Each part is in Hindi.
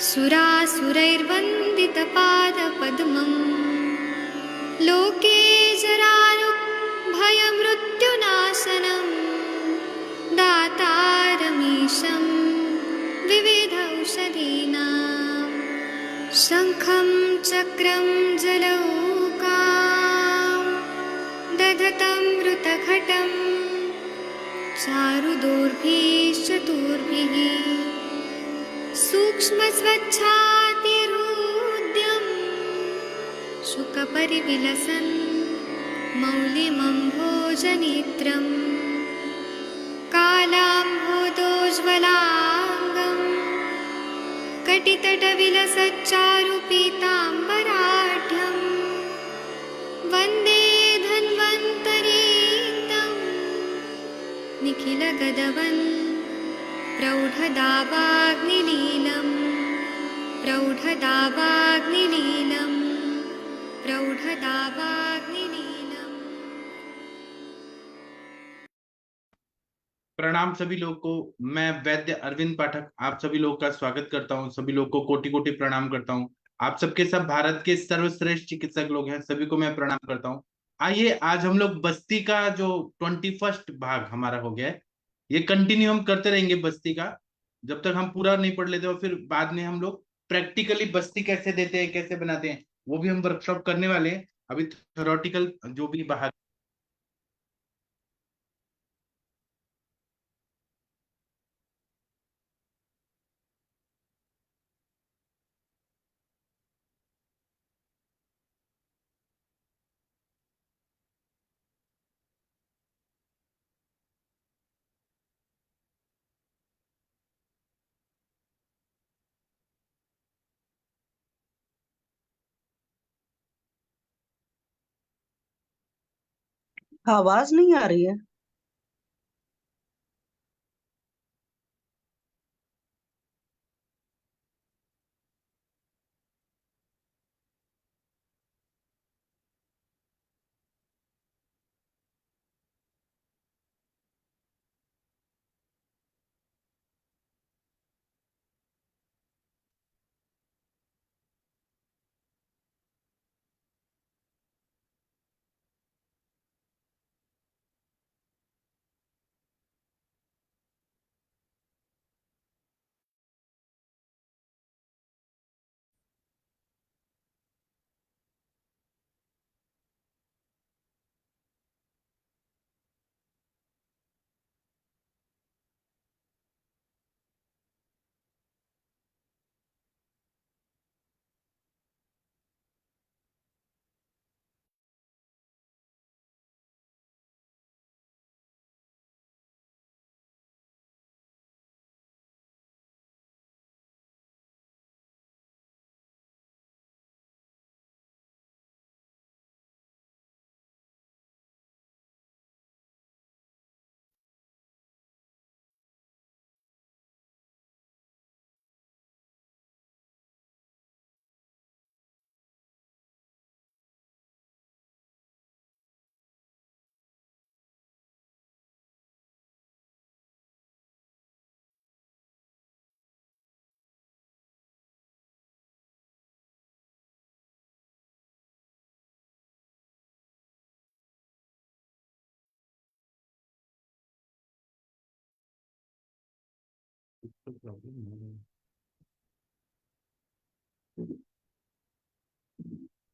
सुरासुरैर्वन्दितपादपद्मम् लोके जरारुभयमृत्युनाशनं दातारमीशं विविधौषधीनां शङ्खं चक्रं जलौकां दधतं मृतघटं चारुदोर्भिश्चतुर्भिः सूक्ष्मस्वच्छातिहृद्यं शुकपरिविलसन् मौलिमम्भोजनेत्रं कालाम्भोदोज्ज्वलाङ्गं कटितटविलसच्चारुपीताम्बराढ्यं वन्दे धन्वन्तरीतं निखिलगदवन् प्रौढदावाग्निलीलं प्रौढदावाग्निलीलं प्रौढदावाग्निलीलम्। प्रणाम सभी लोग को। मैं वैद्य अरविंद पाठक आप सभी लोग का स्वागत करता हूं। सभी लोग को कोटि कोटि प्रणाम करता हूं। आप सबके सब भारत के सर्वश्रेष्ठ चिकित्सक लोग हैं, सभी को मैं प्रणाम करता हूं। आइए आज हम लोग बस्ती का जो 21 भाग हमारा हो गया है, ये कंटिन्यू हम करते रहेंगे बस्ती का, जब तक हम पूरा नहीं पढ़ लेते। और फिर बाद में हम लोग प्रैक्टिकली बस्ती कैसे देते हैं, कैसे बनाते हैं, वो भी हम वर्कशॉप करने वाले हैं। अभी थ्योरेटिकल जो भी भाग आवाज नहीं आ रही है।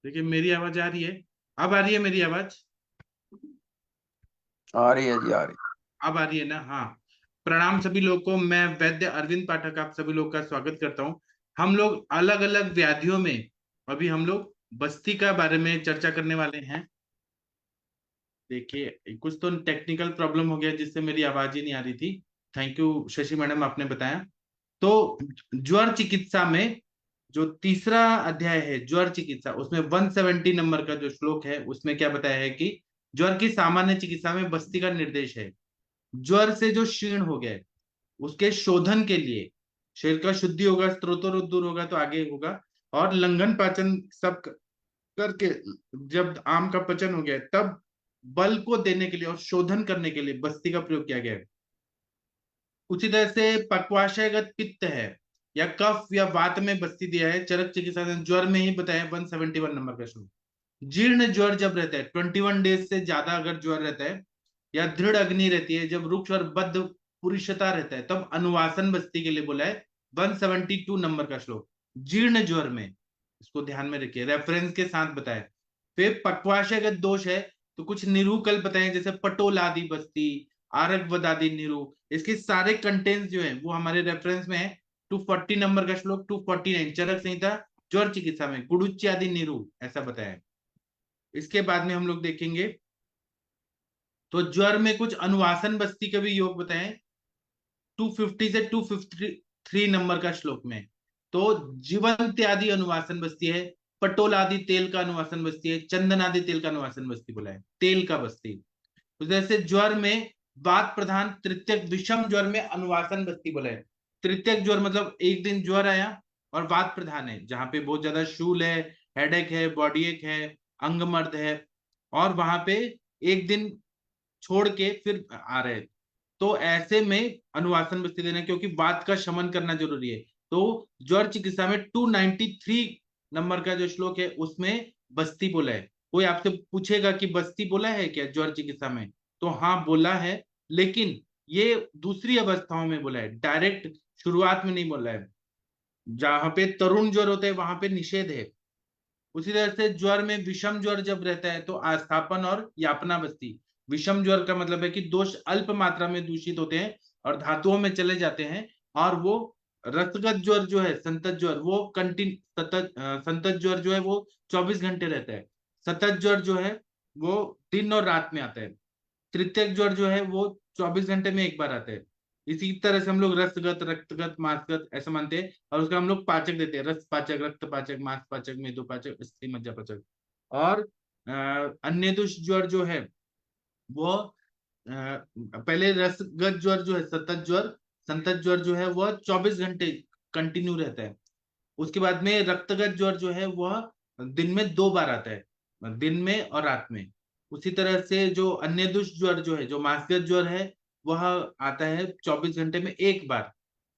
देखिए, मेरी आवाज आ रही है? अब आ रही है मेरी आवाज? आ रही है जी, आ रही। अब आ रही है ना? हाँ। प्रणाम सभी लोग को। मैं वैद्य अरविंद पाठक आप सभी लोग का स्वागत करता हूँ। हम लोग अलग अलग व्याधियों में अभी हम लोग बस्ती का बारे में चर्चा करने वाले हैं। देखिए, कुछ तो टेक्निकल प्रॉब्लम हो गया जिससे मेरी आवाज ही नहीं आ रही थी। थैंक यू शशि मैडम, आपने बताया। तो ज्वर चिकित्सा में जो तीसरा अध्याय है ज्वर चिकित्सा, उसमें 170 नंबर का जो श्लोक है उसमें क्या बताया है कि ज्वर की सामान्य चिकित्सा में बस्ती का निर्देश है। ज्वर से जो क्षीण हो गया है उसके शोधन के लिए शरीर का शुद्धि होगा, स्त्रोतोरोध दूर होगा तो आगे होगा। और लंघन पाचन सब करके जब आम का पचन हो गया तब बल को देने के लिए और शोधन करने के लिए बस्ती का प्रयोग किया गया है। उसी तरह से पक्वाशयगत पित्त है या कफ या वात में बस्ती दिया है, चरक चिकित्सा ने ज्वर में ही बताया 171 नंबर का श्लोक। जीर्ण ज्वर जब रहता है 21 डेज से ज्यादा अगर ज्वर रहता है या दृढ़ अग्नि रहती है, जब रुक्ष और बद्ध पुरुषता रहता है, तब अनुवासन बस्ती के लिए बोला है 172 नंबर का श्लोक। जीर्ण ज्वर में, इसको ध्यान में रखिए, रेफरेंस के साथ बताए। फिर पक्वाशयगत दोष है तो कुछ निरूकल्प बताए, जैसे पटोल आदि बस्ती, आरक वदादि निरू, इसके सारे कंटेंट्स जो है वो हमारे रेफरेंस में है। 240 नंबर का श्लोक, 249 चरक संहिता ज्वर चिकित्सा में कुडुच्ची आदि निरू ऐसा बताया है। इसके बाद में हम लोग देखेंगे तो ज्वर में कुछ अनुवासन बस्ती का भी योग बताएं 250 से 253 नंबर का श्लोक में। तो जीवंत आदि अनुवासन बस्ती है, पटोल आदि तेल का अनुवासन बस्ती है, चंदन आदि तेल का अनुवासन बस्ती बोला है, तेल का बस्ती। तो जैसे ज्वर में वात प्रधान तृतीयक विषम ज्वर में अनुवासन बस्ती बोला है। तृतीयक ज्वर मतलब एक दिन ज्वर आया और वात प्रधान है, जहां पे बहुत ज्यादा शूल है, हेडेक है, बॉडी एक है, अंग मर्द है, और वहां पे एक दिन छोड़ के फिर आ रहे, तो ऐसे में अनुवासन बस्ती देना, क्योंकि वात का शमन करना जरूरी है। तो ज्वर चिकित्सा में 293 नंबर का जो श्लोक है उसमें बस्ती बोला है। कोई आपसे पूछेगा कि बस्ती बोला है क्या ज्वर चिकित्सा में, तो हाँ बोला है, लेकिन ये दूसरी अवस्थाओं में बोला है, डायरेक्ट शुरुआत में नहीं बोला है। जहां पे तरुण ज्वर होता है वहां पे निषेध है। उसी तरह से ज्वर में विषम ज्वर जब रहता है तो आस्थापन और यापना बस्ती। विषम ज्वर का मतलब है कि दोष अल्प मात्रा में दूषित होते हैं और धातुओं में चले जाते हैं, और वो रसगत ज्वर जो है, संतत ज्वर, वो संतत ज्वर जो है वो 24 घंटे रहता है। सतत ज्वर जो है वो दिन और रात में आता है। तृतीयक ज्वर जो है वो 24 घंटे में एक बार आता है। इसी तरह से हम लोग रसगत, रक्तगत, मांसगत ऐसा मानते हैं, और उसका हम लोग पाचक देते हैं, रस पाचक, रक्त पाचक, मांस पाचक, मेदो पाचक, अस्थि मज्जा पाचक। और अन्य दुष ज्वर जो है वो पहले रसगत ज्वर जो है, सतत ज्वर, संतत ज्वर जो है वह 24 घंटे कंटिन्यू रहता है। उसके बाद में रक्तगत ज्वर जो है वह दिन में 2 बार आता है, दिन में और रात में। उसी तरह से जो अन्य दुष्ट ज्वर जो है, जो मासगत ज्वर है, वह आता है 24 घंटे में एक बार।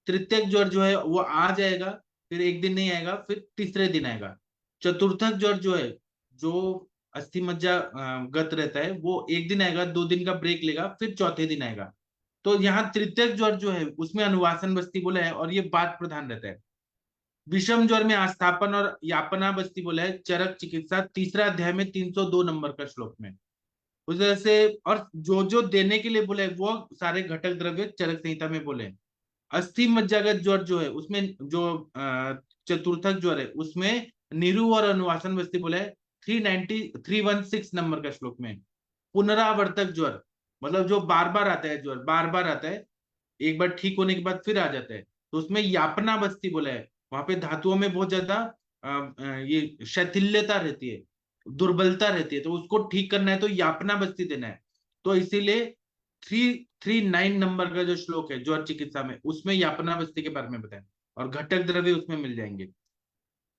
तृतीयक ज्वर जो है वो आ जाएगा, फिर एक दिन नहीं आएगा, फिर तीसरे दिन आएगा। चतुर्थक ज्वर जो है, जो अस्थि मज्जा गत रहता है, वो एक दिन आएगा, 2 दिन का ब्रेक लेगा, फिर चौथे दिन आएगा। तो यहाँ तृतीयक ज्वर जो है उसमें अनुवासन बस्ती बोला है और ये बात प्रधान रहता है। विषम ज्वर में आस्थापन और यापना बस्ती बोला है, चरक चिकित्सा तीसरा अध्याय में 302 नंबर का श्लोक में। उस तरह से, और जो जो देने के लिए बोले वो सारे घटक द्रव्य चरक संहिता में बोले हैं। अस्थि मज्जागत ज्वर जो है उसमें जो चतुर्थक ज्वर है उसमें निरु और अनुवासन बस्ती बोला है 316 नंबर का श्लोक में। पुनरावर्तक ज्वर मतलब जो बार बार आता है, ज्वर बार बार आता है, एक बार ठीक होने के बाद फिर आ जाता है, तो उसमें यापना बस्ती बोला है। वहां पे धातुओं में बहुत ज्यादा ये शैथिल्यता रहती है, दुर्बलता रहती है, तो उसको ठीक करना है तो यापना बस्ती देना है। तो इसीलिए 339 नंबर का जो श्लोक है ज्वर चिकित्सा में, उसमें यापना बस्ती के बारे में बताएं, और घटक द्रव्य उसमें मिल जाएंगे।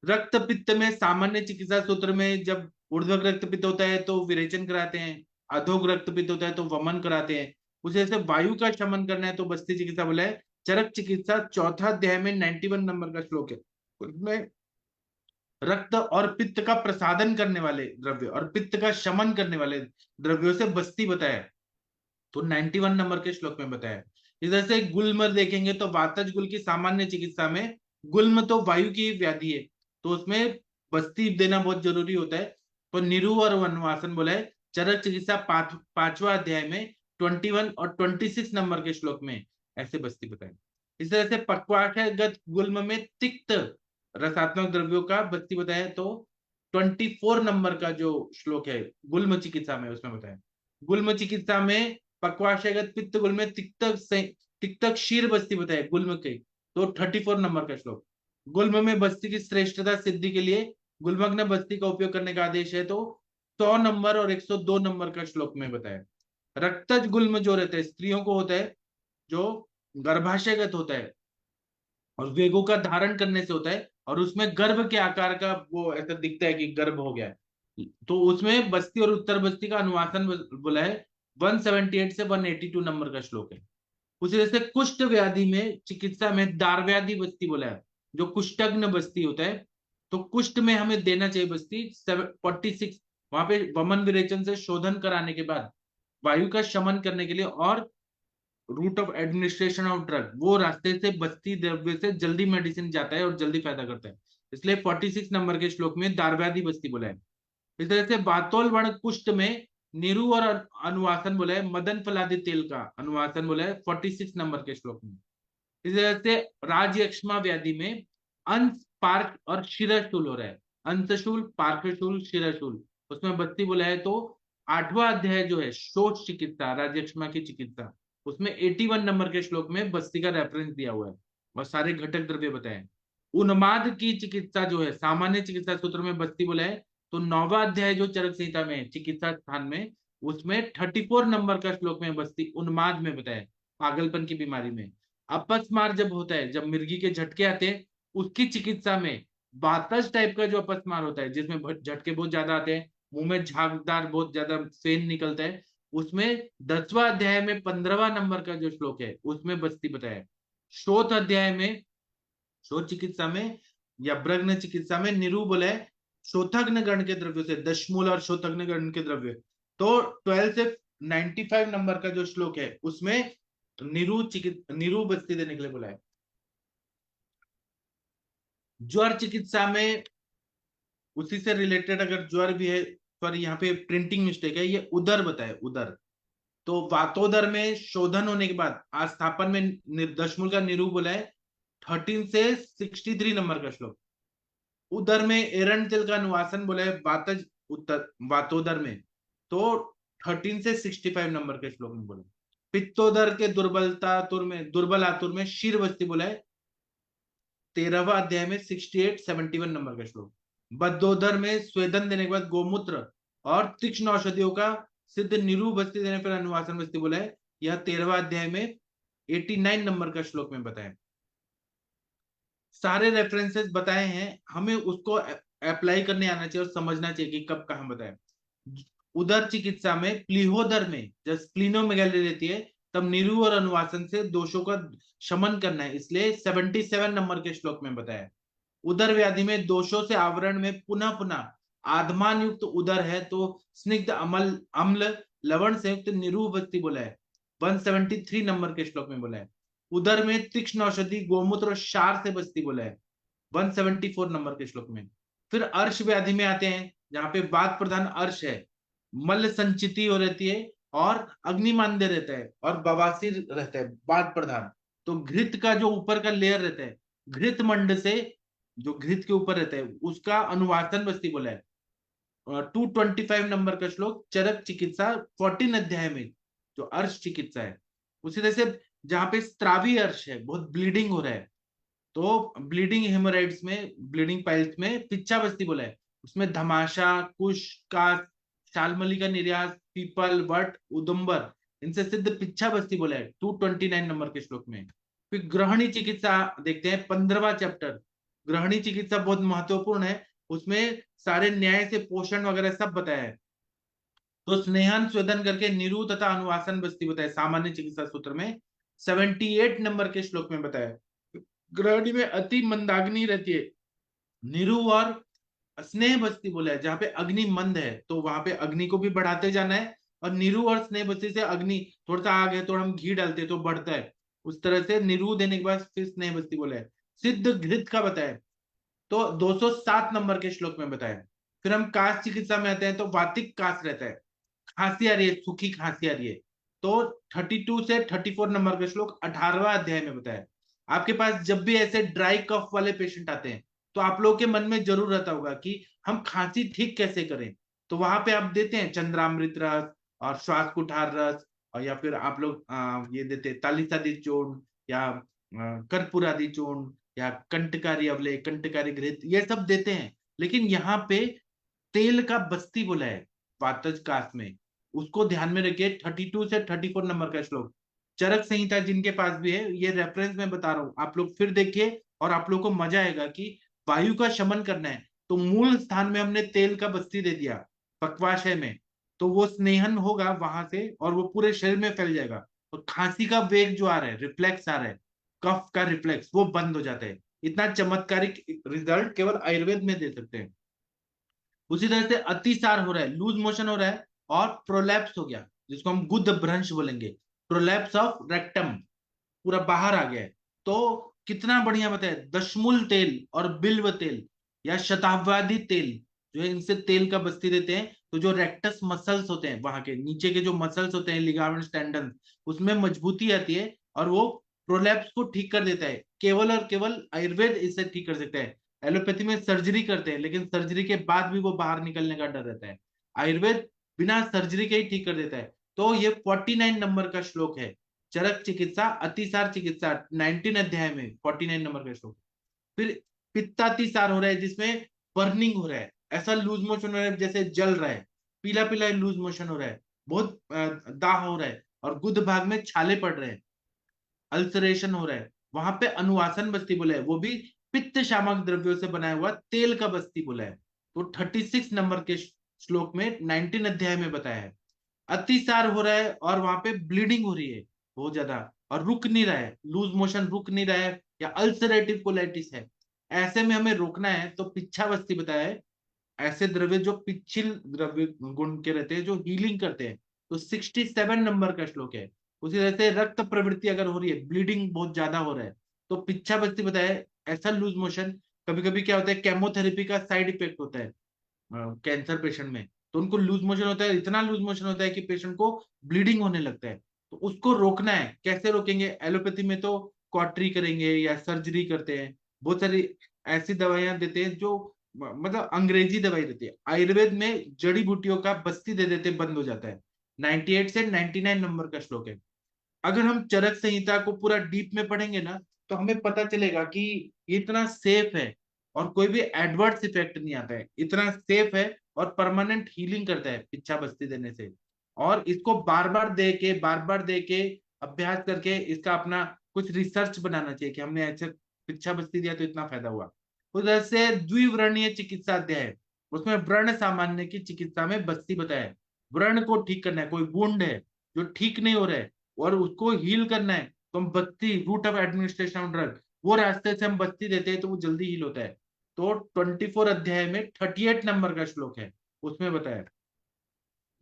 रक्त पित्त में सामान्य चिकित्सा सूत्र में जब ऊर्ध्वक रक्त पित्त होता है तो विरेचन कराते हैं, अधोक रक्त पित्त होता है तो वमन कराते हैं। उसे जैसे वायु का शमन करना है तो बस्ती चिकित्सा बोला है। चरक चिकित्सा चौथा अध्याय में 91 नंबर का श्लोक है, उसमें रक्त और पित्त का प्रसादन करने वाले द्रव्य और पित्त का शमन करने वाले द्रव्यों से बस्ती बताया, तो 91 नंबर के श्लोक में बताया। इस तरह से गुल्म देखेंगे तो वातज गुल की सामान्य चिकित्सा में, गुल्म तो वायु की व्याधि है, तो उसमें बस्ती देना बहुत जरूरी होता है, तो निरु और वनवासन बोला है। चरक चिकित्सा पांचवा अध्याय में 21 और 26 नंबर के श्लोक में ऐसे बस्ती बताए। इस तरह से पक्वाशयगत गुल्म में तिक्त रसात्मक द्रव्यों का बस्ती बताया, तो 24 नंबर का जो श्लोक है गुल्म चिकित्सा में उसमें बताया। गुल्म चिकित्सा में पक्वाशयगत पित्त गुल्म में तिक्तक शीर बस्ती बताए गुल्म के, तो 34 नंबर का श्लोक। गुल्म में बस्ती की श्रेष्ठता सिद्धि के लिए गुल्मग्न बस्ती का उपयोग करने का आदेश है, तो 100 नंबर और 102 नंबर का श्लोक में बताया। रक्तज गुल्म जो रहता है स्त्रियों को होता है, जो गर्भाशयगत होता है और वेगों का धारण करने से होता है, और उसमें गर्भ के आकार का वो ऐसा दिखता है कि गर्भ हो गया है, तो उसमें बस्ती और उत्तर बस्ती का अनुवासन बोला है। 178 से 182 नंबर का श्लोक है। उसी तरह से कुष्ठ व्याधि में चिकित्सा में दार व्याधि बस्ती बोला है, जो कुष्ठग्न बस्ती होता है, तो कुष्ठ में हमें देना चाहिए बस्ती 46। वहां पे वमन विरेचन से शोधन कराने के बाद वायु का शमन करने के लिए और route of administration of drug, वो रास्ते से बस्ती द्रव्य से जल्दी मेडिसिन जाता है और जल्दी फायदा करता है। इसलिए 46 नंबर के श्लोक में दार्व्यादि बस्ती बोला है। इस तरह से बातोल वर्ण कुष्ठ में निरु और अनुवासन बोला है, मदन फलादि तेल का अनुवासन बोला है 46 नंबर के श्लोक में। इस तरह से राजयक्ष्मा व्याधि में अंश पार्क और शिरशूल हो रहा है, अंशशूल पार्कशूल शिरशूल, उसमें बस्ती बोला है। तो 8वां अध्याय जो है शोच चिकित्सा, राजयक्ष्मा की चिकित्सा, उसमें 81 नंबर के श्लोक में बस्ती का रेफरेंस दिया हुआ है और सारे घटक द्रव्य बताए। उन्माद की चिकित्सा जो है सामान्य चिकित्सा सूत्र में बस्ती बोला है। तो 9वां अध्याय जो चरक संहिता में चिकित्सा स्थान में, उसमें 34 नंबर का श्लोक में बस्ती उन्माद में बताया, पागलपन की बीमारी में। अपस्मार जब होता है, जब मिर्गी के झटके आते हैं, उसकी चिकित्सा में बातस टाइप का जो अपस्मार होता है जिसमें झटके बहुत ज्यादा आते हैं, मुंह में झागदार बहुत ज्यादा फेन निकलता है, उसमें 10वां अध्याय में 15वां नंबर का जो श्लोक है उसमें बस्ती बताया। शोथ अध्याय में, शोथ चिकित्सा में या ब्रग्न चिकित्सा में निरु बोला है शोथग्न गण के द्रव्य से, दशमूल और शोथग्न गण के द्रव्य। तो 12 से 95 नंबर का जो श्लोक है उसमें निरु बस्ती देने के लिए बोला है। ज्वर चिकित्सा में उसी से रिलेटेड अगर ज्वर भी है, पर यहाँ पे प्रिंटिंग मिस्टेक है, ये उदर बताए, उदर। तो वातोदर में शोधन होने के बाद आस्थापन में दशमूल का निरु बोला है 13 से 63 नंबर का श्लोक। उदर में एरंड तिल का अनुवासन बोला है वातज उत्तर वातोदर में, तो 13 से 65 नंबर के श्लोक में बोला। पित्तोदर के दुर्बलता तुर में, दुर्बल आतुर में शीर बस्ती बोला है 13वां अध्याय में 68-71 नंबर का श्लोक। बद्धोदर में स्वेदन देने के बाद गोमूत्र और तीक्ष्ण औषधियों का सिद्ध निरु बस्ती देने पर अनुवासन बस्ती बोला है, यह 13वां अध्याय में 89 नंबर का श्लोक में बताया। सारे रेफरेंसेस बताए हैं, हमें उसको अप्लाई करने आना चाहिए और समझना चाहिए कि कब कहां बताए। उदर चिकित्सा में प्लीहोदर में जब स्प्लीनोमेगाली रहती है तब निरु और अनुवासन से दोषों का शमन करना है, इसलिए 77 नंबर के श्लोक में बताया। उदर व्याधि में दोषों से आवरण में पुनः पुनः आधमान युक्त उदर है तो स्निग्ध अम्ल लवण से युक्त निरु बस्ती बोला है 173 नंबर के श्लोक में बोला है। उदर में तीक्ष्ण औषधि गोमूत्र और क्षार से बस्ती बोला है 174 नंबर के श्लोक में। फिर अर्श व्याधि में आते हैं जहां पे बात प्रधान अर्श है, मल्ल संचिति हो रहती है और अग्निमांद्य रहता है और बवासीर रहता है बात प्रधान। तो घृत का जो ऊपर का लेयर रहता है, घृत मंड से जो घृत के ऊपर रहता है उसका अनुवासन बस्ती बोला है 225 नंबर का श्लोक चरक चिकित्सा 14 अध्याय में जो अर्श चिकित्सा है। उसी तरह से जहां पे स्त्रावी अर्श है, बहुत ब्लीडिंग हो रहा है, तो ब्लीडिंग हेमोराइड्स में, ब्लीडिंग पाइल्स में पिच्चा बस्ती बोला है, उसमें धमाशा कुश का शालमली का निर्यास पीपल वट उदुम्बर इनसे सिद्ध पिच्छा बस्ती बोला है 229 नंबर के श्लोक में। फिर ग्रहणी चिकित्सा देखते हैं 15वां चैप्टर। ग्रहणी चिकित्सा बहुत महत्वपूर्ण है, उसमें सारे न्याय से पोषण वगैरह सब बताया है। तो स्नेहन स्वेदन करके निरु तथा अनुवासन बस्ती बताया सामान्य चिकित्सा सूत्र में 78 नंबर के श्लोक में बताया। ग्रहणी में अति मंदाग्नि रहती है, निरु और स्नेह बस्ती बोला है जहां पे अग्नि मंद है तो वहां पे अग्नि को भी बढ़ाते जाना है, और निरु और स्नेह बस्ती से अग्नि थोड़ा सा आग है तो हम घी डालते हैं तो बढ़ता है, उस तरह से निरु देने के बाद फिर स्नेह बस्ती बोला है। सिद्ध घृत का बताया तो 207 नंबर के श्लोक में बताया। फिर हम काश चिकित्सा में आते हैं तो वातिक काश रहता है, खांसी आ रही है, सूखी खांसी आ रही है, तो 32 से 34 नंबर का श्लोक 18वां अध्याय में बताया। आपके पास जब भी ऐसे ड्राई कफ वाले पेशेंट आते हैं तो आप लोगों के मन में जरूर रहता होगा कि हम खांसी ठीक कैसे करें, तो वहां पे आप देते हैं चंद्रामृत रस और श्वास कुठार रस, और या फिर आप लोग ये देते हैं तालिसादी चूर्ण या कर्पूरादि चूर्ण या कंटकारी अवले, कंटकारी घृत, ये सब देते हैं। लेकिन यहाँ पे तेल का बस्ती बोला है वातज काश में, उसको ध्यान में रखिए। 32 से 34 नंबर का श्लोक चरक संहिता जिनके पास भी है, ये रेफरेंस में बता रहा हूं, आप लोग फिर देखिए और आप लोग को मजा आएगा कि वायु का शमन करना है तो मूल स्थान में हमने तेल का बस्ती दे दिया पक्वाशय में, तो वो स्नेहन होगा वहां से और वो पूरे शरीर में फैल जाएगा, और खांसी का वेग जो आ रहा है, रिफ्लेक्स आ रहा है, कफ का रिफ्लेक्स, वो बंद हो जाता है। इतना चमत्कारिक रिजल्ट केवल आयुर्वेद में दे सकते हैं। उसी तरह से अतिसार हो रहा है, लूज मोशन हो रहा है, और प्रोलैप्स हो गया जिसको हम गुद भ्रंश बोलेंगे, प्रोलैप्स ऑफ रेक्टम, पूरा बाहर आ गया है। तो कितना बढ़िया बताया, दशमूल तेल और बिल्व तेल या शताब्दी तेल जो है, इनसे तेल का बस्ती देते हैं। तो जो रेक्टस मसल्स होते हैं, वहां के नीचे के जो मसल्स होते हैं, लिगामेंट्स, टेंडन, उसमें मजबूती आती है और वो प्रोलैप्स को ठीक कर देता है। केवल और केवल आयुर्वेद इसे ठीक कर सकता है। एलोपैथी में सर्जरी करते हैं, लेकिन सर्जरी के बाद भी वो बाहर निकलने का डर रहता है। आयुर्वेद बिना सर्जरी के ही ठीक कर देता है। तो ये 49 नंबर का श्लोक है, चरक चिकित्सा अतिसार चिकित्सा, 19 अध्याय में 49 नंबर का श्लोक। फिर पित्तातिसार हो रहा है, जिसमें बर्निंग हो रहा है, ऐसा लूज मोशन हो रहा है जैसे जल रहा है, पीला पीला लूज मोशन हो रहा है, बहुत दाह हो रहा है, और गुद भाग में छाले पड़ रहे हैं, अल्सरेशन हो रहा है। वहां पे अनुवासन बस्ती बोला है, वो भी पित्त शामक द्रव्यों से बनाया हुआ तेल का बस्ती बोला है। तो 36 नंबर के श्लोक में 19 अध्याय में बताया है। अतिसार हो रहा है और वहां पे ब्लीडिंग हो रही है बहुत ज्यादा, और रुक नहीं रहा है, लूज मोशन रुक नहीं रहा है, या अल्सरेटिव कोलाइटिस है, ऐसे में हमें रोकना है। तो पिच्छावस्थी बताया है, ऐसे द्रव्य जो पिच्छिल द्रव्य गुण के रहते हैं, जो हीलिंग करते हैं। तो 67 नंबर का श्लोक है। उसी तरह से रक्त प्रवृत्ति अगर हो रही है, ब्लीडिंग बहुत ज्यादा हो रहा है, तो पिच्छावस्थी बताया है, ऐसा लूज मोशन। कभी कभी क्या होता है, केमोथेरेपी का साइड इफेक्ट होता है कैंसर पेशेंट में, तो उनको लूज मोशन होता है, इतना लूज मोशन होता है कि पेशेंट को ब्लीडिंग होने लगता है। तो उसको रोकना है, कैसे रोकेंगे? एलोपैथी में तो कॉटरी करेंगे या सर्जरी करते हैं, बहुत सारी ऐसी दवाइयां देते हैं जो मतलब अंग्रेजी दवाई रहती है। आयुर्वेद में जड़ी बूटियों का बस्ती दे देते, बंद हो जाता है। 98 से 99 नंबर का श्लोक है। अगर हम चरक संहिता को पूरा डीप में पढ़ेंगे ना, तो हमें पता चलेगा कि ये इतना सेफ है और कोई भी एडवर्स इफेक्ट नहीं आता है, इतना सेफ है, और परमानेंट हीलिंग करता है इच्छा बस्ती देने से। और इसको बार बार दे के अभ्यास करके इसका अपना कुछ रिसर्च बनाना चाहिए कि हमने ऐसे इच्छा बस्ती दिया तो इतना फायदा हुआ। उधर से द्विव्रणीय चिकित्सा अध्याय है, उसमें व्रण सामान्य की चिकित्सा में बस्ती बताया है। व्रण को ठीक करना है, कोई वुंड है जो ठीक नहीं हो रहा है और उसको हील करना है, तो हम बत्ती, route of administration of drug, वो रास्ते से हम बत्ती देते हैं तो वो जल्दी हील होता है। तो 24 अध्याय में 38 नंबर का श्लोक है, उसमें बताया।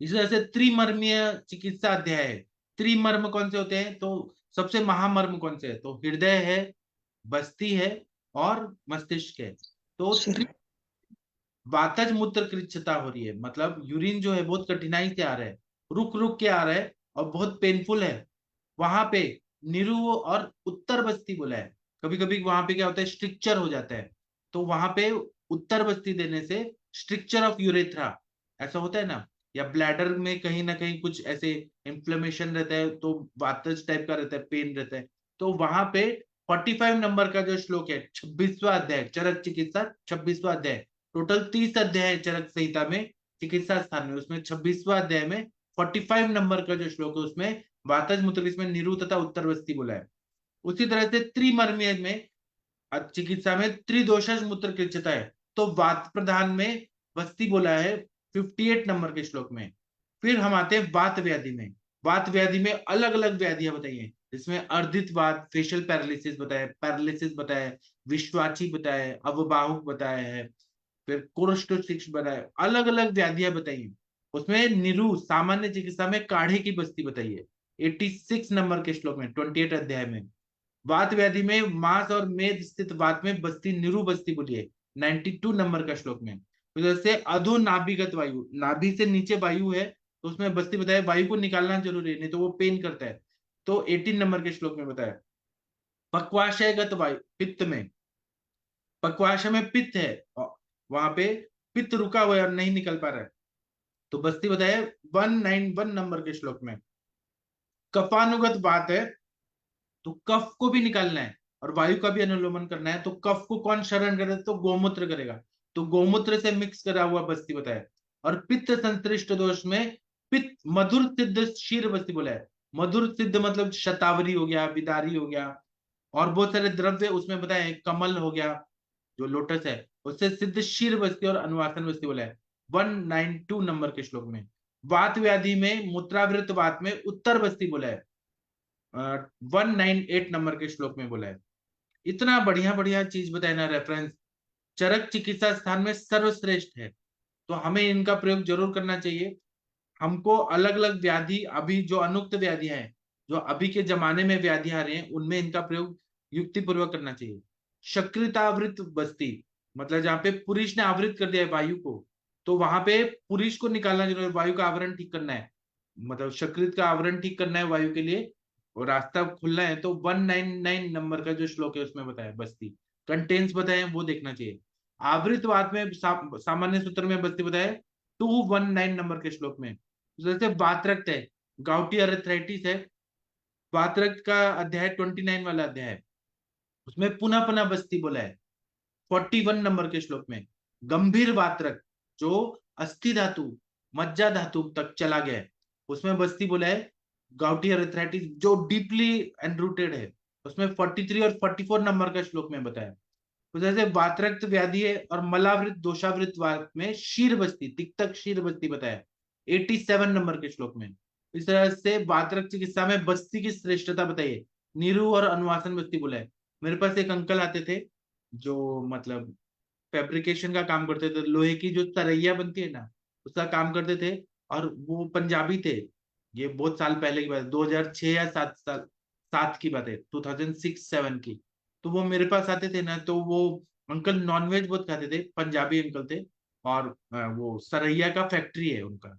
इस वजह से त्रिमर्मीय चिकित्सा अध्याय है। त्रिमर्म कौन से होते हैं? तो सबसे महामर्म कौन से है? तो हृदय है, बस्ती है, और मस्तिष्क है। तो सिर। वातज मूत्र कृच्छता हो रही है, मतलब यूरिन जो है बहुत कठिनाई से आ रहा है, रुक रुक के आ रहा है और बहुत पेनफुल है, वहां पे निरु और उत्तर बस्ती बोला है। कभी कभी वहां पे क्या होता है, स्ट्रिक्चर हो जाता है, तो वहां पे उत्तर बस्ती देने से स्ट्रिक्चर ऑफ यूरेथ्रा ऐसा होता है ना, या ब्लैडर में कहीं ना कहीं कुछ ऐसे इन्फ्लेमेशन रहता है, तो वातज टाइप का रहता है, पेन रहता है, तो वहां पे 45 नंबर का जो श्लोक है, 26वां अध्याय चरक चिकित्सा, 26वां अध्याय, टोटल 30 अध्याय है चरक संहिता में चिकित्सा स्थान में, उसमें 26वां अध्याय में 45 नंबर का जो श्लोक है उसमें वातज मूत्र, इसमें निरु तथा उत्तर बस्ती बोला है। उसी तरह से त्रिमर्मीय में चिकित्सा में त्रिदोषज मूत्र कृच्छता है, तो वात प्रधान में बस्ती बोला है 58 नंबर के श्लोक में। फिर हम आते हैं वात व्याधि में। वात व्याधि में अलग अलग व्याधियां बताइए, इसमें अर्धित वात, फेशियल पैरालिसिस बताया, विश्वाची बताया है, अवबाहुक बताया है, फिर कोरोस्टोसिक्स बताया, अलग अलग व्याधियां बताइए। उसमें निरु सामान्य चिकित्सा में काढ़े की बस्ती बताइए, 86 नंबर के श्लोक में, 28 अध्याय में। वात व्याधि में मांस और मेद स्थित वात में बस्ती निरु बस्ती बोलिए, 92 नंबर का श्लोक में। तो जैसे अधो नाभिगत वायु, नाभि से नीचे वायु है, तो उसमें बस्ती बताया, वायु को निकालना जरूरी है नहीं तो वो पेन करता है, तो 18 नंबर के श्लोक में बताया। पक्वाशयगत वायु, पित्त में, पक्वाशय में पित्त है और वहां पे पित्त रुका हुआ है और नहीं निकल पा रहा है, तो बस्ती बताया 191 नंबर के श्लोक में। कफानुगत बात है, तो कफ को भी निकालना है और वायु का भी अनुलोमन करना है, तो कफ को कौन शरण करे? तो गोमूत्र करेगा, तो गोमूत्र से मिक्स करा हुआ बस्ती बताया। और पित्त संश्लिष्ट दोष में पित्त मधुर सिद्ध क्षीर बस्ती बोला है। मधुर सिद्ध मतलब शतावरी हो गया, बिदारी हो गया, और बहुत सारे द्रव्य उसमें बताए, कमल हो गया जो लोटस है, उससे सिद्ध क्षीर बस्ती और अनुवासन बस्ती बोला है, 192 नंबर के श्लोक में। वात व्याधि में मूत्रावृत वात में उत्तर बस्ती बोला है, 198 नंबर के श्लोक में बोला है। इतना बढ़िया बढ़िया चीज बताए ना रेफरेंस। चरक चिकित्सा स्थान में सर्वश्रेष्ठ है, तो हमें इनका प्रयोग जरूर करना चाहिए। हमको अलग अलग व्याधि, अभी जो अनुक्त व्याधियां हैं, जो अभी के जमाने में व्याधि आ रहे हैं, उनमें इनका प्रयोग युक्ति पूर्वक करना चाहिए। शक्रितावृत बस्ती, मतलब जहाँ पे पुरुष ने आवृत कर दिया है वायु को, तो वहां पे पुरुष को निकालना जरूरी है, वायु का आवरण ठीक करना है, मतलब शक्रित का आवरण ठीक करना है वायु के लिए, और रास्ता खुलना है। तो 199 नंबर का जो श्लोक है उसमें बताया बस्ती, कंटेंट्स बताए वो देखना चाहिए। आवृतवाद में सामान्य सूत्र में बस्ती बताया 219 नंबर के श्लोक में। जैसे वातरक्त है, गाउटी अरेथ्राइटिस है, वातरक्त का अध्याय 29 वाला अध्याय है, उसमें पुनः पुनः बस्ती बोला है 41 नंबर के श्लोक में। गंभीर वातरक जो अस्थि धातु मज्जा धातु तक चला गया है, उसमें बस्ती बोला है। गाउटी अरेथ्राइटिस जो डीपली एनरूटेड है, उसमें 43 और 44 नंबर का श्लोक में बताया। तो जैसे वातरक्त व्याधि है और मलावृत दोषावृत वात में शीर बस्ती, तिक्तक शीर बस्ती बताया 87 नंबर के श्लोक में। इस तरह से वातरक्त चिकित्सा में बस्ती की श्रेष्ठता बताइए। नीरू और अनुवासन बस्ती बोला है। मेरे पास एक अंकल आते थे जो मतलब फैब्रिकेशन का काम करते थे, लोहे की जो तरैया बनती है ना, उसका काम करते थे, और वो पंजाबी थे। ये बहुत साल पहले की बात है, 2006 या 7 साल, 7 की बात है, 2006-7 की। तो वो मेरे पास आते थे ना, तो वो अंकल नॉनवेज बहुत खाते थे, पंजाबी अंकल थे। और वो सरैया का फैक्ट्री है उनका,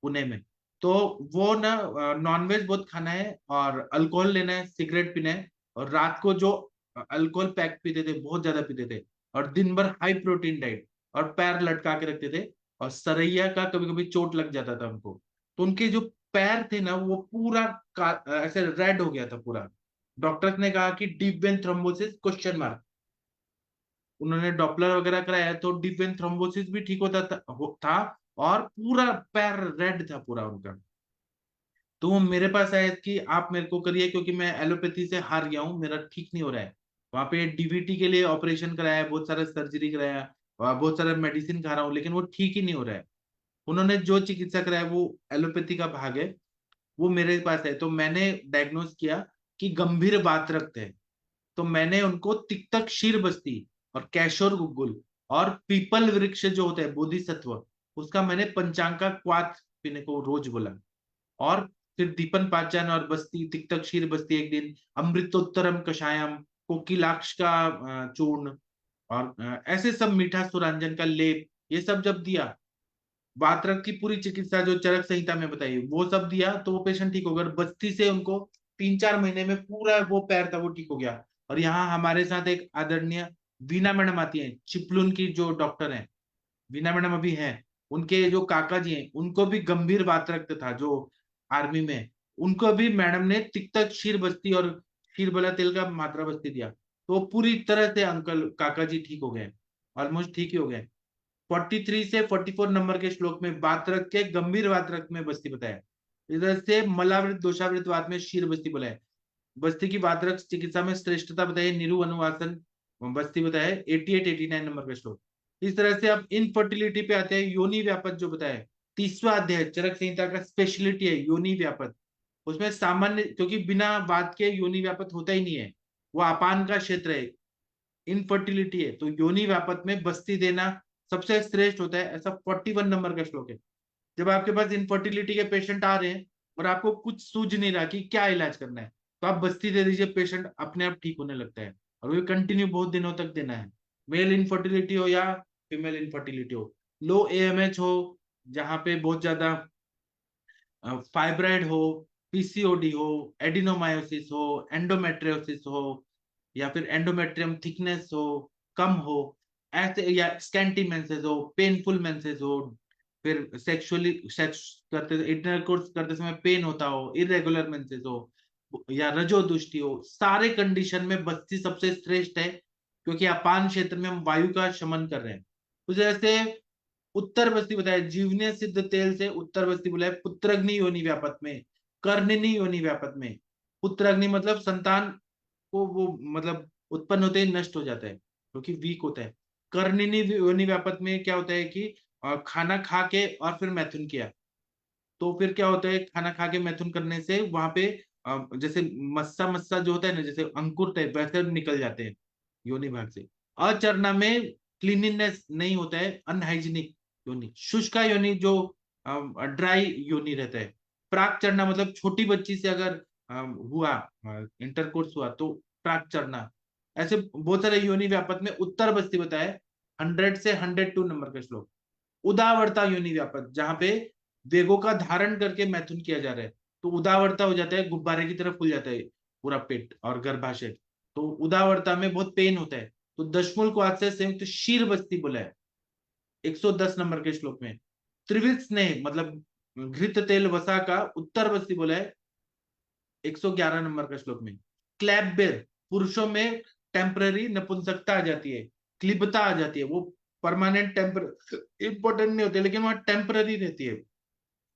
पुणे में। तो वो ना नॉनवेज बहुत खाना है और अल्कोहल लेना है, सिगरेट पीना है, और रात को जो अल्कोहल पैक पीते थे, बहुत ज्यादा पीते थे, और दिन भर हाई प्रोटीन डाइट, और पैर लटका के रखते थे, और सरैया का कभी कभी चोट लग जाता था उनको। तो उनके जो पैर थे ना वो पूरा ऐसे रेड हो गया था पूरा। डॉक्टर्स ने कहा कि deep vein thrombosis question mark. उन्होंने डॉपलर वगैरह कराया तो डीप वेन थ्रोम्बोसिस भी ठीक होता था, और पूरा पैर रेड था पूरा उनका। तो वो मेरे पास आया कि आप मेरे को करिए, क्योंकि मैं एलोपैथी से हार गया हूँ, मेरा ठीक नहीं हो रहा है। वहां पे डीवीटी के लिए ऑपरेशन कराया, बहुत सारा सर्जरी कराया, और बहुत सारा मेडिसिन खा रहा हूँ, लेकिन वो ठीक ही नहीं हो रहा है। उन्होंने जो चिकित्सा कराया वो एलोपैथी का भाग है, वो मेरे पास है। तो मैंने डायग्नोस किया कि गंभीर वातरक्त है। तो मैंने उनको तिक्तक शीर बस्ती और कैशोर गुग्गुल और पीपल वृक्ष जो होता है बोधिसत्व, उसका मैंने पंचांग का क्वाथ पीने को रोज बोला। और फिर दीपन पाचन और बस्ती, तिक्तक क्षीर बस्ती एक दिन, अमृतोत्तरम कषायम, कोकिलाक्ष का चूर्ण, और ऐसे सब मीठा सुरांजन का लेप, ये सब जब दिया, वातरक की पूरी चिकित्सा जो चरक संहिता में बताई वो सब दिया, तो वो पेशेंट ठीक हो गया। बस्ती से उनको 3-4 महीने में पूरा वो पैर था वो ठीक हो गया। और यहाँ हमारे साथ एक आदरणीय वीना मैडम आती है, चिपलून की जो डॉक्टर है, वीना मैडम अभी हैं, उनके जो काका जी हैं उनको भी गंभीर वातरक्त था, जो आर्मी में। उनको भी मैडम ने तिक्तक क्षीर बस्ती और क्षीर बला तेल का मात्रा बस्ती दिया, तो वो पूरी तरह से अंकल काका जी ठीक हो गए, ऑलमोस्ट ठीक ही हो गए। 43 से 44 नंबर के श्लोक में वातरक के गंभीर वातरक में बस्ती बताया। इधर से मलावृत दोषावृत वात में क्षीर बस्ती बताया। बस्ती की वातरक चिकित्सा में श्रेष्ठता बताइए, निरु अनुवासन बस्ती बताया 88-89 नंबर का श्लोक। इस तरह से अब इनफर्टिलिटी पे आते हैं, योनि व्यापत जो बताया 30वां अध्याय चरक संहिता का स्पेशलिटी है योनि व्यापत। उसमें सामान्य, क्योंकि बिना बात के योनि व्यापत होता ही नहीं है, वो अपान का क्षेत्र है, इनफर्टिलिटी है, तो योनि व्यापत में बस्ती देना सबसे श्रेष्ठ होता है, ऐसा 41 नंबर का श्लोक है। जब आपके पास इनफर्टिलिटी के पेशेंट आ रहे हैं और आपको कुछ सूझ नहीं रहा कि क्या इलाज करना है, तो आप बस्ती दे दीजिए, पेशेंट अपने आप ठीक होने लगता है। और वो कंटिन्यू बहुत दिनों तक देना है, मेल इनफर्टिलिटी हो या फीमेल इनफर्टिलिटी हो, लो एएमएच हो, जहाँ पे बहुत ज्यादा फाइब्राइड हो, पीसीओडी हो, एडिनोमायोसिस हो, एंडोमेट्रियोसिस हो, या फिर एंडोमेट्रियम थिकनेस हो, कम हो, ऐसे, या स्कैंटी मेंसेस हो, पेनफुल मेंसेस हो, फिर सेक्सुअली सेक्स करते इंटरकोर्स करते समय पेन होता हो, इरेगुलर मेंसेस हो, या रजो दुष्टि हो, सारे कंडीशन में बस्ती सबसे श्रेष्ठ है, क्योंकि अपान क्षेत्र में हम वायु का शमन कर रहे हैं। तो जैसे उत्तर बस्ती बताया, जीवनीय सिद्ध तेल से उत्तर बस्ती बोला है पुत्रग्नि योनि व्यापत में, कर्णनी योनि व्यापत में। पुत्रग्नि मतलब संतान को वो मतलब उत्पन्न होते ही नष्ट हो जाता है, क्योंकि वीक होता है। कर्णनी योनि व्यापत में क्या होता है कि खाना खा के और फिर मैथुन किया, तो फिर क्या होता है, खाना खा के मैथुन करने से वहां पे जैसे मस्सा मस्सा जो होता है ना, जैसे अंकुर टाइप वैसे निकल जाते हैं, योनि भाग से। अचरना में क्लीनिनेस नहीं होता है, अनहाइजीनिक योनि। शुष्का योनि जो ड्राई योनि रहता है। प्राक चरना मतलब छोटी बच्ची से अगर हुआ इंटरकोर्स हुआ तो प्राक चरना। ऐसे बहुत सारे योनि व्यापक में उत्तर बस्ती बताए 100 से 102 नंबर का श्लोक। उदावरता योनि व्यापक, जहां पे वेगों का धारण करके मैथुन किया जा रहा है तो उदावरता हो जाता है, गुब्बारे की तरफ फूल जाता है पूरा पेट और गर्भाशय। तो उदावरता में बहुत पेन होता है। तो दशमूल को आज से संयुक्त शीर बस्ती बोला है 110 नंबर के श्लोक में। त्रिविध स्नेह मतलब घृत तेल वसा का उत्तर बस्ती बोला है 111 नंबर का श्लोक में। क्लैबबेर, पुरुषों में टेम्पररी नपुंसकता आ जाती है, क्लिबता आ जाती है, वो परमानेंट टेम्पर इंपॉर्टेंट नहीं होती लेकिन वहां टेम्पररी रहती है,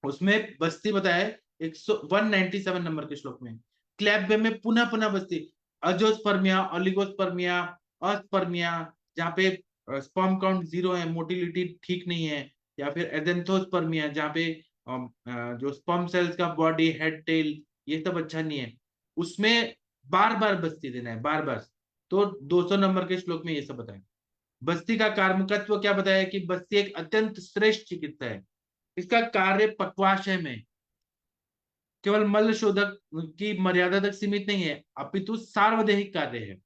उसमें बस्ती बताया 197 नंबर के श्लोक में। क्लैब्बे में पुनः पुनः बस्ती अजोस्पर्मिया, ओलिगोस्पर्मिया, अस्पर्मिया, जहाँ पे स्पर्म काउंट 0 है, मोटिलिटी ठीक नहीं है, या फिर एडेंथोस्पर्मिया जहाँ पे जो स्पर्म सेल्स का बॉडी, हेड, टेल ये सब अच्छा नहीं है, उसमें बार बार बस्ती देना है, बार बार। तो 200 नंबर के श्लोक में ये सब बताया। बस्ती का कार्मिकत्व क्या बताया कि बस्ती एक अत्यंत श्रेष्ठ चिकित्सा है। इसका कार्य पक्वाशय में केवल मल शोधक की मर्यादा तक सीमित नहीं है, अपितु सार्वदेहिक कार्य है।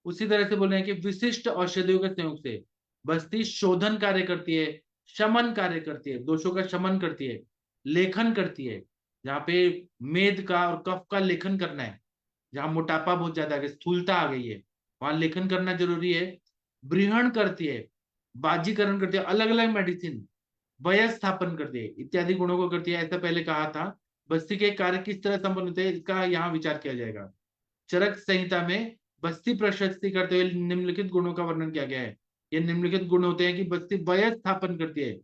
उसी तरह से बोल रहे हैं कि विशिष्ट औषधियों के संयोग से बस्ती शोधन कार्य करती है, शमन कार्य करती है, दोषों का शमन करती है, लेखन करती है, जहाँ पे मेद का और कफ का लेखन करना है, जहाँ मोटापा बहुत ज्यादा है, स्थूलता आ गई है, वहां लेखन करना जरूरी है। बृहण करती है, बाजीकरण करती है, अलग अलग मेडिसिन, वयस स्थापन करती है, इत्यादि गुणों को करती है। ऐसा पहले कहा था। बस्ती के कार्य किस तरह संपन्न होते हैं इसका यहाँ विचार किया जाएगा। चरक संहिता में बस्ती प्रशस्ति करते हुए निम्नलिखित गुणों का वर्णन किया गया है। ये निम्नलिखित गुण होते हैं कि बस्ती वयस स्थापन करती है,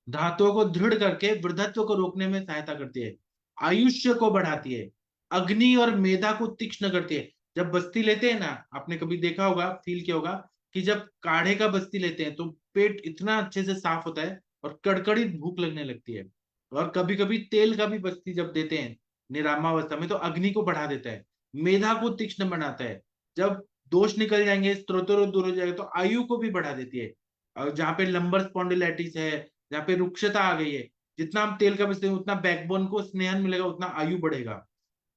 धातुओं को दृढ़ करके वृद्धत्व को रोकने में सहायता करती है, आयुष्य को बढ़ाती है, अग्नि और मेधा को तीक्ष्ण करती है। जब बस्ती लेते हैं ना, आपने कभी देखा होगा, फील किया होगा कि जब काढ़े का बस्ती लेते हैं तो पेट इतना अच्छे से साफ होता है और कड़कड़ी भूख लगने लगती है। और कभी कभी तेल का भी बस्ती जब देते हैं निरामावस्था में तो अग्नि को बढ़ा देता है, मेधा को तीक्ष्ण बनाता है, जब दोष निकल जाएंगे, स्त्रोत्र दूर हो जाएगा तो आयु को भी बढ़ा देती है। और जहाँ पे लंबर स्पॉन्डिलाइटिस है, जहाँ पे रुक्षता आ गई है, जितना हम तेल का बस्ते हैं उतना बैकबोन को स्नेहन मिलेगा, उतना आयु बढ़ेगा।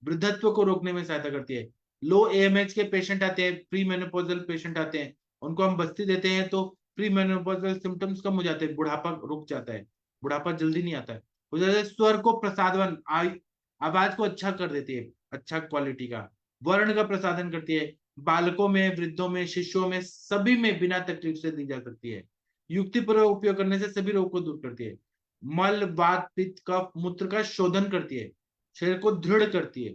वृद्धत्व को रोकने में सहायता करती है। लो एएमएच के पेशेंट आते हैं, प्री मेनोपॉजल पेशेंट आते हैं, उनको हम बस्ती देते हैं तो प्री मेनोपॉजल सिम्टम्स कम हो जाते हैं, बुढ़ापा रुक जाता है, बुढ़ापा जल्दी नहीं आता है। स्वर को प्रसादन, आवाज को अच्छा कर देती है, अच्छा क्वालिटी का। वर्ण का प्रसादन करती है, बालकों में, वृद्धों में, शिशुओं में, सभी में बिना तकलीफ से दी जा सकती है। युक्तिपूर्वक उपयोग करने से सभी रोग को दूर करती है। मल, वात, पित्त, कफ, मूत्र का शोधन करती है, शरीर को दृढ़ करती है।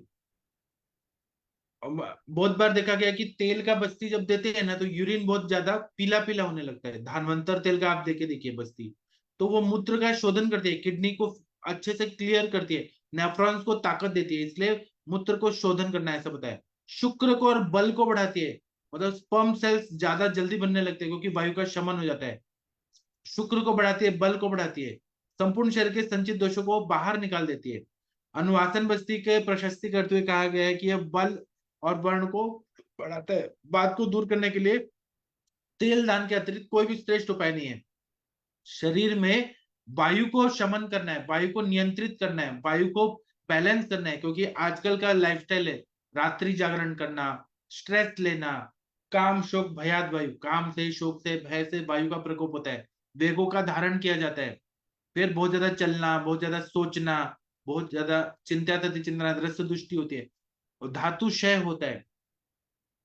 बहुत बार देखा गया कि तेल का बस्ती जब देते हैं ना तो यूरिन बहुत ज्यादा पीला पीला होने लगता है। धानवंतर तेल का आप देखे देखिए बस्ती, तो वो मूत्र का शोधन करती है, किडनी को अच्छे से क्लियर करती है, नेफ्रॉन्स को ताकत देती है, इसलिए मूत्र को शोधन करना ऐसा बताया। शुक्र को और बल को बढ़ाती है, मतलब स्पर्म सेल्स ज्यादा जल्दी बनने लगते हैं क्योंकि वायु का शमन हो जाता है। शुक्र को बढ़ाती है, बल को बढ़ाती है, संपूर्ण शरीर के संचित दोषों को बाहर निकाल देती है। अनुवासन बस्ती के प्रशस्ति करते हुए कहा गया है कि यह बल और वर्ण को बढ़ाता है। बात को दूर करने के लिए तेल दान के अतिरिक्त कोई भी श्रेष्ठ उपाय नहीं है। शरीर में वायु को शमन करना है, वायु को नियंत्रित करना है, वायु को बैलेंस करना है, क्योंकि आजकल का लाइफस्टाइल है रात्रि जागरण करना, स्ट्रेस लेना, काम शोक भयाद वायु, काम से, शोक से, भय से वायु का प्रकोप होता है, वेगों का धारण किया जाता है, फिर बहुत ज्यादा चलना, बहुत ज्यादा सोचना, बहुत ज्यादा चिंता तति चिंतना, दृश्य दृष्टि होती है, और धातु क्षय होता है,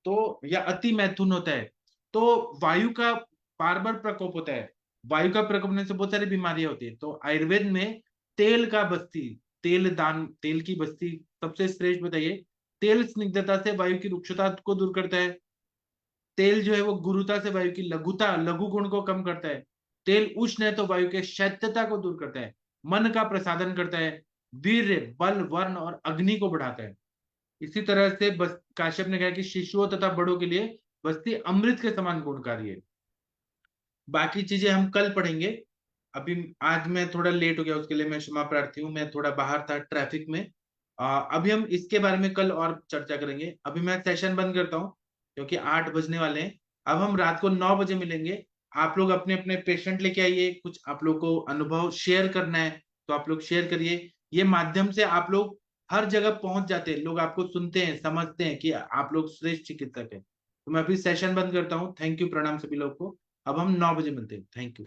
तो या अति मैथुन होता है, तो वायु का बार बार प्रकोप होता है। वायु का प्रकोप होने से बहुत सारी बीमारियां होती है। तो आयुर्वेद में तेल का बस्ती, तेल दान, तेल की बस्ती सबसे श्रेष्ठ बताइए। तेल स्निग्धता से वायु की रुक्षता को दूर करता है। तेल जो है वो गुरुता से वायु की लघुता, लघु गुण को कम करता है। तेल उष्ण है तो वायु के शैत्यता को दूर करता है, मन का प्रसादन करता है, वीर्य, बल, वर्ण और अग्नि को बढ़ाता है। इसी तरह से बस काश्यप ने कहा कि शिशुओं तथा बड़ों के लिए बस्ती अमृत के समान गुणकारी है। बाकी चीजें हम कल पढ़ेंगे। अभी आज मैं थोड़ा लेट हो गया, उसके लिए मैं क्षमा प्रार्थी हूँ, मैं थोड़ा बाहर था ट्रैफिक में। अभी हम इसके बारे में कल और चर्चा करेंगे। अभी मैं सेशन बंद करता हूँ। क्योंकि 8 बजने वाले हैं। अब हम रात को 9 बजे मिलेंगे। आप लोग अपने अपने पेशेंट लेके आइए, कुछ आप लोग को अनुभव शेयर करना है तो आप लोग शेयर करिए। ये माध्यम से आप लोग हर जगह पहुंच जाते हैं, लोग आपको सुनते हैं, समझते हैं कि आप लोग श्रेष्ठ चिकित्सक हैं। तो मैं अभी सेशन बंद करता हूँ। थैंक यू, प्रणाम सभी लोग को। अब हम 9 बजे मिलते हैं। Thank you.